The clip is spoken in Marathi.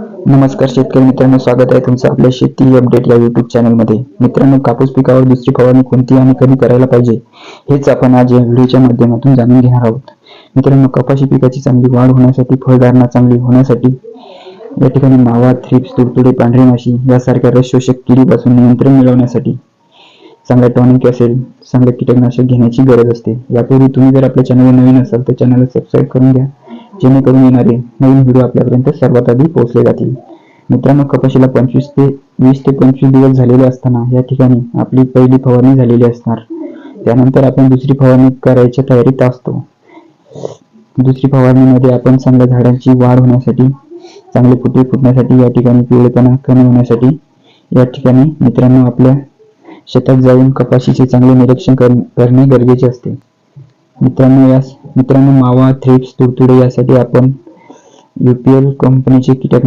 नमस्कार शेतकरी मित्रांनो, स्वागत आहे तुमचं आपल्या शेती अपडेट या YouTube चॅनलमध्ये। मित्रांनो, कापूस पिकावर दुसरी फवारणी कोणती आणि कधी करायला पाहिजे हेच आपण आज या व्हिडिओच्या माध्यमातून जाणून घेणार आहोत। मित्रांनो, कपाशी पिकाची चांगली वाढ होण्यासाठी, फळधारणा चांगली होण्यासाठी या ठिकाणी मावा, थ्रिप्स, तुडतुडे, पांढरी माशी यासारख्या रस शोषक किडीपासून नियंत्रण मिळवण्यासाठी चांगला टॉनिक असेल, चांगले कीटकनाशक घेण्याची गरज असते। यापूर्वी तुम्ही जर आपल्या चॅनलवर नवीन असाल तर चॅनलला सबस्क्राईब करून घ्या, जेणेकरून येणारे नवीन व्हिडिओ आपल्यापर्यंत सर्वात आधी पोहोचले जातील। मित्रांनो, कपाशीला 20 ते 25 दिवस झालेले असताना या ठिकाणी आपली पहिली फवारणी झालेली असणार। त्यानंतर आपण दुसरी फवारणी करायच्या तयारीत असतो। दुसरी फवारणीमध्ये आपण चांगल्या झाडांची वाढ होण्यासाठी, चांगले फुटे फुटण्यासाठी, या ठिकाणी पिवळेपणा कमी होण्यासाठी या ठिकाणी मित्रांनो आपल्या शेतात जाऊन कपाशीचे चांगले निरीक्षण करणे गरजेचे असते। मित्रांनो, मावा, थ्रिप्स, तुडतुडे यासाठी आपण UPL कंपनीचे कीटक